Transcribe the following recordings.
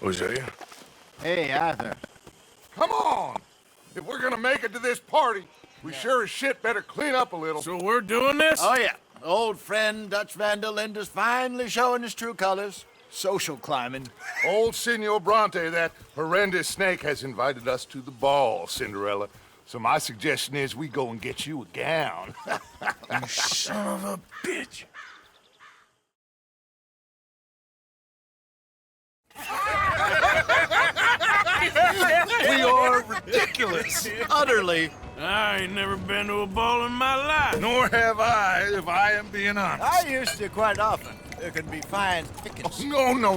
Hosea? Hey, Arthur. Come on! If we're gonna make it to this party, we sure as shit better clean up a little. So we're doing this? Oh, yeah. Old friend Dutch Van der Linde's finally showing his true colors. Social climbing. Old Senor Bronte, that horrendous snake, has invited us to the ball, Cinderella. So my suggestion is we go and get you a gown. You son of a bitch. We are ridiculous. Utterly. I ain't never been to a ball in my life. Nor have I, if I am being honest. I used to quite often. There can be fine pickings. No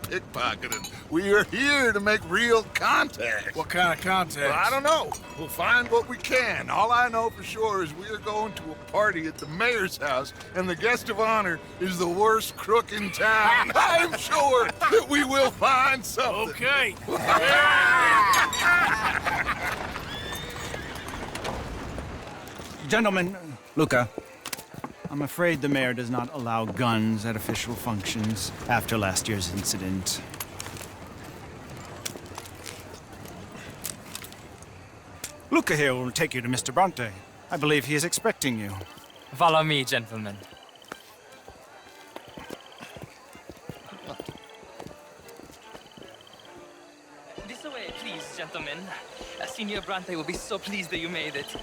pickpocketing. We are here to make real contact. What kind of contact? Well, I don't know. We'll find what we can. All I know for sure is we are going to a party at the mayor's house, and the guest of honor is the worst crook in town. I'm sure that we will find something. Okay. Gentlemen, Luca, I'm afraid the mayor does not allow guns at official functions after last year's incident. Luca here will take you to Mr. Bronte. I believe he is expecting you. Follow me, gentlemen. This way, please, gentlemen. Senior Bronte will be so pleased that you made it.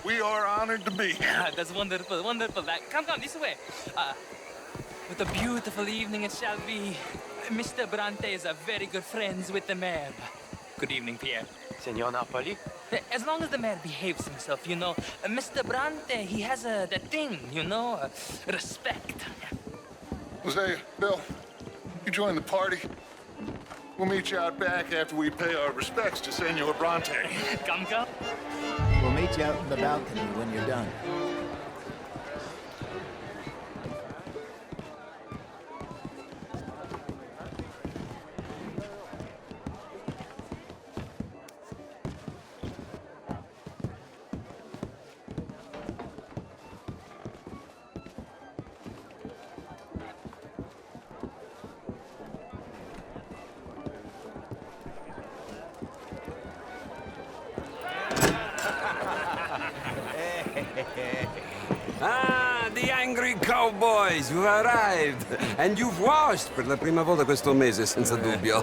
We are honored to be here. That's wonderful, wonderful. Come, this way. What a beautiful evening it shall be. Mr. Bronte is a very good friends with the mayor. Good evening, Pierre. Senor Napoli? As long as the mayor behaves himself, you know. Mr. Bronte, he has that thing, you know, respect. Hosea, Bill, you join the party. We'll meet you out back after we pay our respects to Senor Bronte. Come. We'll meet you out in the balcony when you're done. Ah, the angry cowboys, you've arrived. And you've washed per la prima volta questo mese, senza dubbio.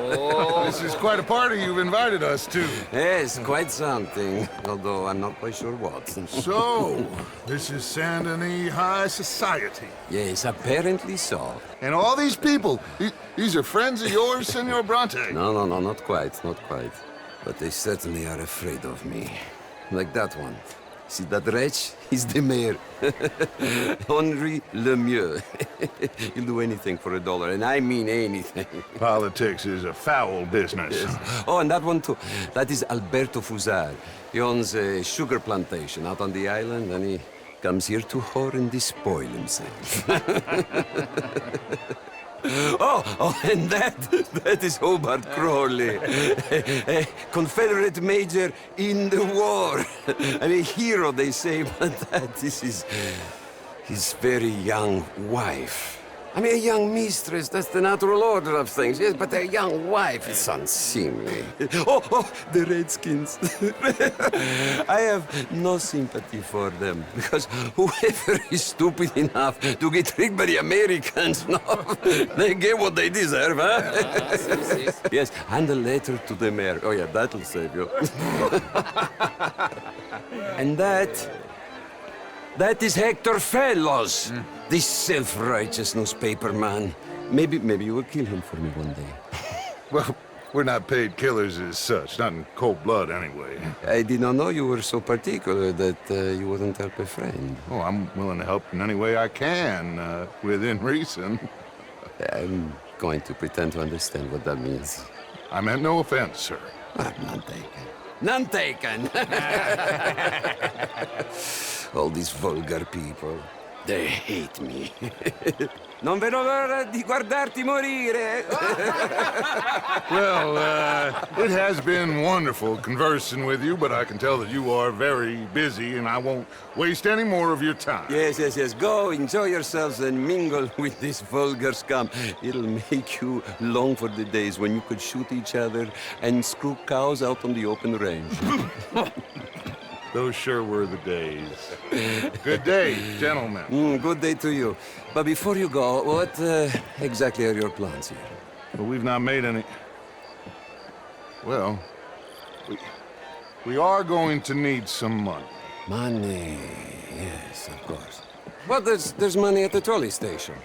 This is quite a party you've invited us to. Yes, quite something. Although I'm not quite sure what. So, this is Saint Denis High Society. Yes, apparently so. And all these people, these are friends of yours, Senor Bronte? No, not quite, not quite. But they certainly are afraid of me. Like that one. See that wretch? He's the mayor. Henri Lemieux. He'll do anything for $1, and I mean anything. Politics is a foul business. Yes. Oh, and that one too. That is Alberto Fusar. He owns a sugar plantation out on the island, and he comes here to whore and despoil himself. Oh, and that is Hobart Crawley, a Confederate major in the war. I mean, hero, they say, but that is his very young wife. I mean, a young mistress, that's the natural order of things, yes, but a young wife, it's unseemly. Oh, the Redskins. I have no sympathy for them, because whoever is stupid enough to get tricked by the Americans, no, they get what they deserve, huh? Yes, and a letter to the mayor. Oh, yeah, that'll save you. And that is Hector Fellows. This self-righteous newspaper man. Maybe you will kill him for me one day. Well, we're not paid killers as such, not in cold blood anyway. I did not know you were so particular that you wouldn't help a friend. Oh, I'm willing to help in any way I can, within reason. I'm going to pretend to understand what that means. I meant no offense, sir. None taken. None taken! All these vulgar people. They hate me. Non vedo l'ora di guardarti morire. Well, it has been wonderful conversing with you, but I can tell that you are very busy, and I won't waste any more of your time. Yes, yes, yes. Go, enjoy yourselves and mingle with this vulgar scum. It'll make you long for the days when you could shoot each other and screw cows out on the open range. Those sure were the days. Good day, gentlemen. Good day to you. But before you go, what exactly are your plans here? Well, we've not made any... Well, we are going to need some money. Money, yes, of course. But there's money at the trolley station.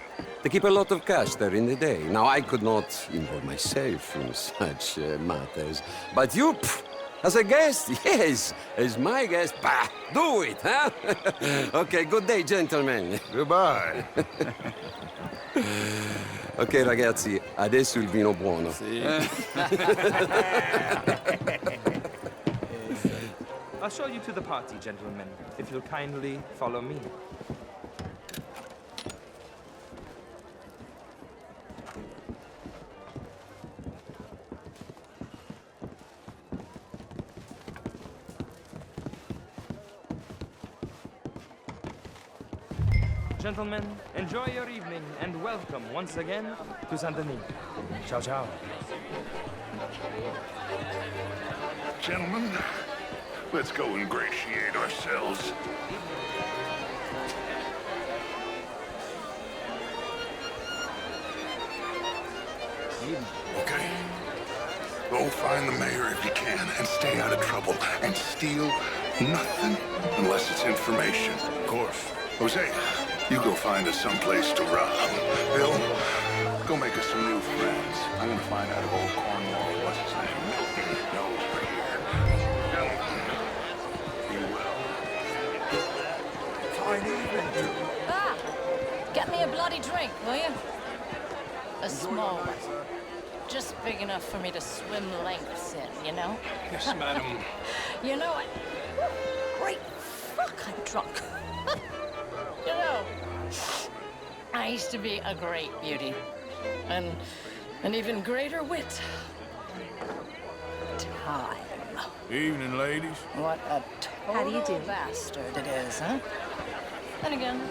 They keep a lot of cash there in the day. Now, I could not involve myself in such matters. But you, as a guest, yes, as my guest, bah, do it, huh? Okay, good day, gentlemen. Goodbye. Ok, ragazzi, adesso il vino buono. I'll show you to the party, gentlemen, if you'll kindly follow me. Gentlemen, enjoy your evening and welcome once again to Saint Denis. Ciao, ciao. Gentlemen, let's go ingratiate ourselves. Okay. Go find the mayor if you can and stay out of trouble and steal nothing unless it's information. Of course. Jose, you go find us someplace to rob. Bill, go make us some new friends. I'm gonna find out if old Cornwall, what's his name, Milton, knows we're here. Gentlemen, be well. Fine evening. Ah! Get me a bloody drink, will you? A small one. Just big enough for me to swim lengths in, you know? Yes, madam. You know what? Great fuck, I'm drunk. You know, I used to be a great beauty. And an even greater wit. Time. Evening, ladies. What a total bastard it is, huh? And again,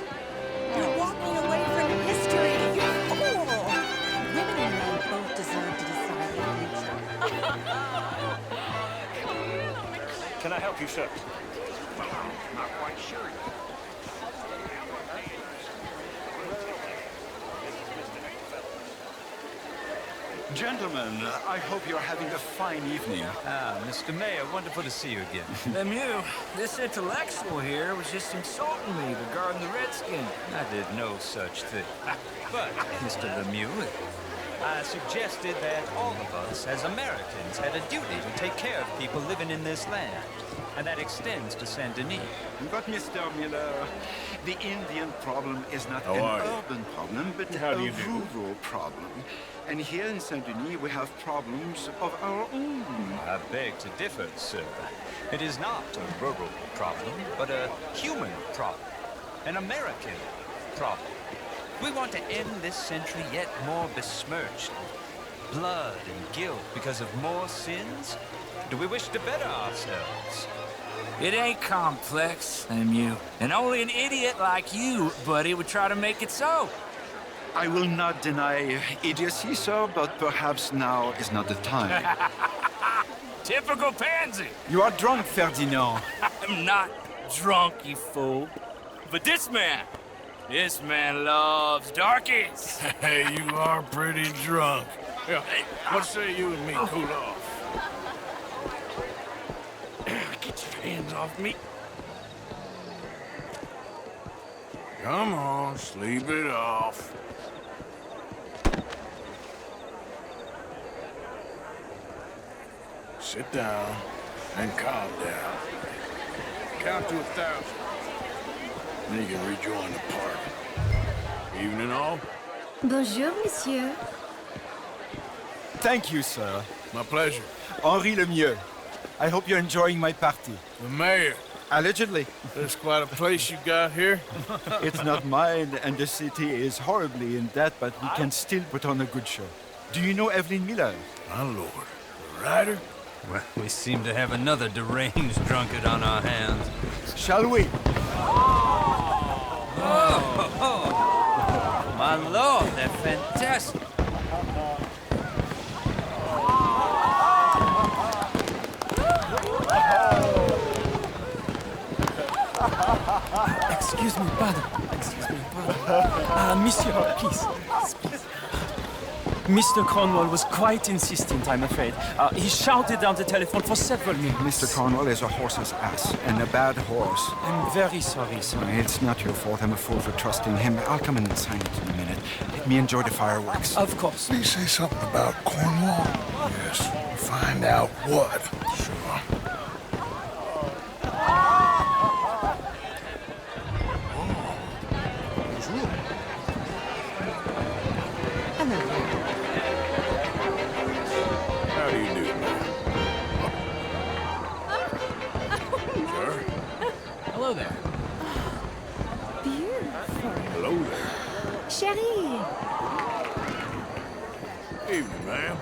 You're walking away from history, you fool! Women and men both deserve to decide their future. Can I help you, sir? Well, I'm not quite sure. Gentlemen, I hope you're having a fine evening. Ah, Mr. Mayor, wonderful to see you again. Lemieux, this intellectual here was just insulting me regarding the Redskin. I did no such thing. But, Mr. Lemieux, I suggested that all of us, as Americans, had a duty to take care of people living in this land. And that extends to Saint Denis. But, Mr. Miller, the Indian problem is not How an are you? urban problem, but How do a you do? rural problem. And here in Saint-Denis, we have problems of our own. I beg to differ, sir. It is not a rural problem, but a human problem. An American problem. We want to end this century yet more besmirched with blood and guilt because of more sins? Do we wish to better ourselves? It ain't complex, Lemieux. And only an idiot like you, buddy, would try to make it so. I will not deny idiocy, sir, but perhaps now is not the time. Typical pansy. You are drunk, Ferdinand. I'm not drunk, you fool. But this man loves darkies. Hey, you are pretty drunk. Yeah, hey, what say you and me cool off? Get your hands off me. Come on, sleep it off. Sit down and calm down. Count to 1,000. Then you can rejoin the party. Evening all. Bonjour, monsieur. Thank you, sir. My pleasure. Henri Lemieux. I hope you're enjoying my party. The mayor. Allegedly. That's quite a place you got here. It's not mine, and the city is horribly in debt, but we can still put on a good show. Do you know Evelyn Miller? My lord. The writer? Well, we seem to have another deranged drunkard on our hands. Shall we? Oh, my lord, they're fantastic. Excuse me, pardon. Excuse me, pardon. Monsieur, please. Mr. Cornwall was quite insistent, I'm afraid. He shouted down the telephone for several minutes. Mr. Cornwall is a horse's ass, and a bad horse. I'm very sorry, sir. It's not your fault. I'm a fool for trusting him. I'll come in and sign it in a minute. Let me enjoy the fireworks. Of course. Did he say something about Cornwall? Yes. Find out what. Sure. How do you do, ma'am? Sir? Hello there. Beautiful. Hello there. Chérie. Evening, ma'am.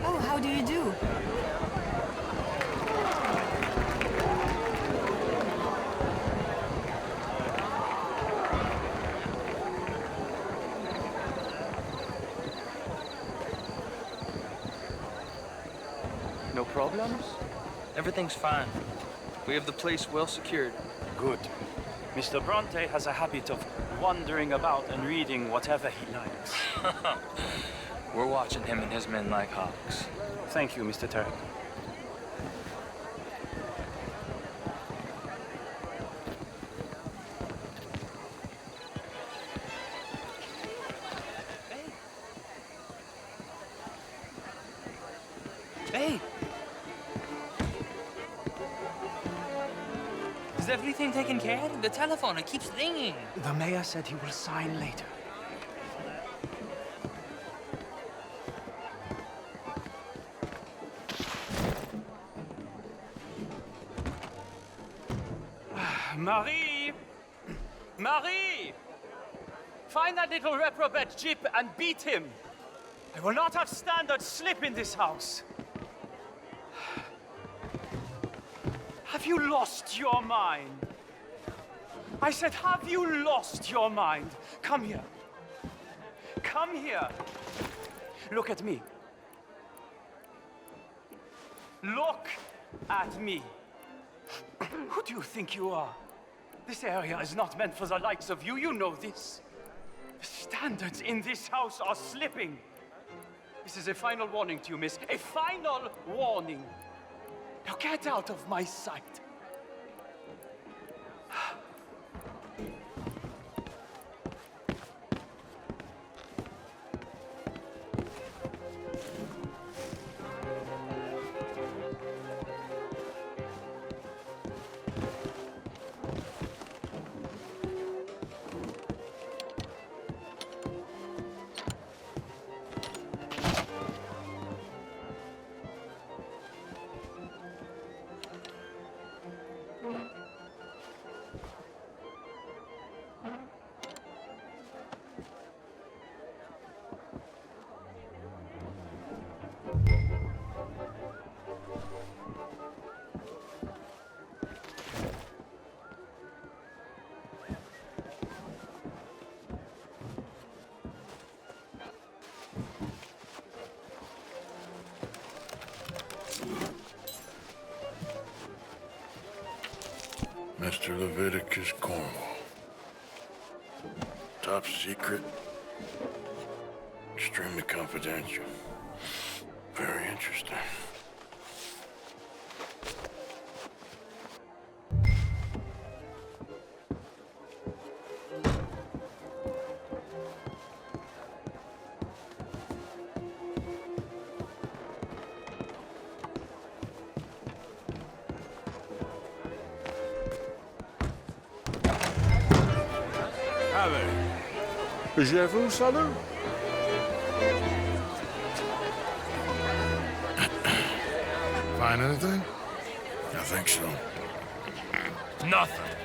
Oh, how do you do? No problems? Everything's fine. We have the place well secured. Good. Mr. Bronte has a habit of wandering about and reading whatever he likes. We're watching him and his men like hawks. Thank you, Mr. Turk. Hey! Is everything taken care of? The telephone, it keeps ringing. The mayor said he will sign later. Marie! Marie! Find that little reprobate Jip and beat him. I will not have standard slip in this house. Have you lost your mind? I said, have you lost your mind? Come here. Come here. Look at me. Look at me. Who do you think you are? This area is not meant for the likes of you. You know this. The standards in this house are slipping. This is a final warning to you, miss. A final warning. Now get out of my sight. Mr. Leviticus Cornwall. Top secret. Extremely confidential. Very interesting. Je vous salue. Find anything? I think so. Nothing.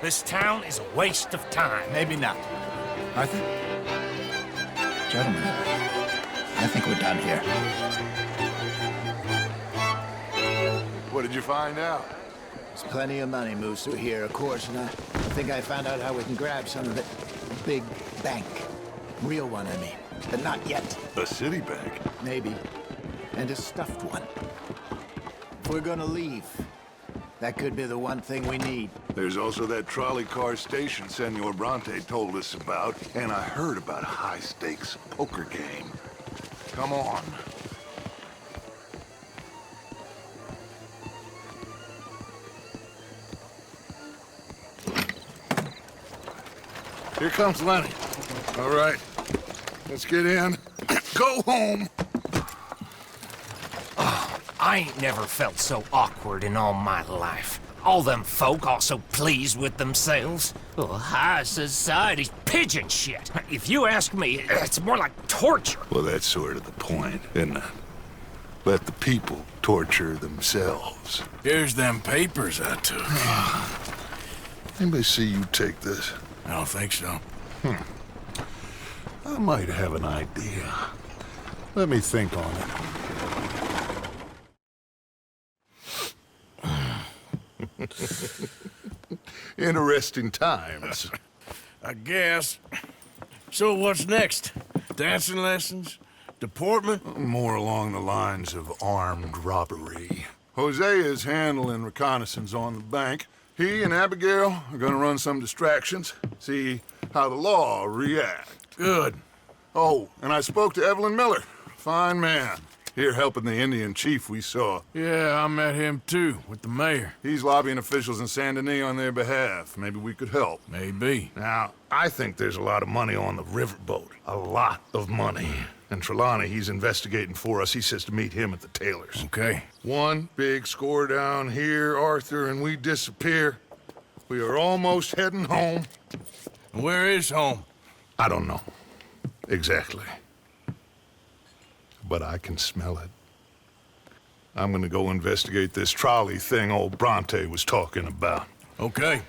This town is a waste of time. Maybe not. Arthur? Gentlemen, I think we're done here. What did you find out? There's plenty of money moves through here, of course, and I think I found out how we can grab some of it. A big bank. Real one, I mean. But not yet. A city bank? Maybe. And a stuffed one. If we're gonna leave, that could be the one thing we need. There's also that trolley car station Senor Bronte told us about, and I heard about a high-stakes poker game. Come on. Here comes Lenny. All right, let's get in. Go home. I ain't never felt so awkward in all my life. All them folk all so pleased with themselves. Oh, high society's pigeon shit. If you ask me, it's more like torture. Well, that's sort of the point, isn't it? Let the people torture themselves. Here's them papers I took. Anybody see you take this? I don't think so. I might have an idea. Let me think on it. Interesting times. I guess. So what's next? Dancing lessons? Deportment? More along the lines of armed robbery. Hosea is handling reconnaissance on the bank. He and Abigail are gonna run some distractions, see how the law reacts. Good. Oh, and I spoke to Evelyn Miller. Fine man. Here helping the Indian chief we saw. Yeah, I met him too, with the mayor. He's lobbying officials in Saint Denis on their behalf. Maybe we could help. Maybe. Now, I think there's a lot of money on the riverboat. A lot of money. And Trelawney, he's investigating for us. He says to meet him at the Taylor's. Okay. One big score down here, Arthur, and we disappear. We are almost heading home. Where is home? I don't know. Exactly. But I can smell it. I'm gonna go investigate this trolley thing old Bronte was talking about. Okay.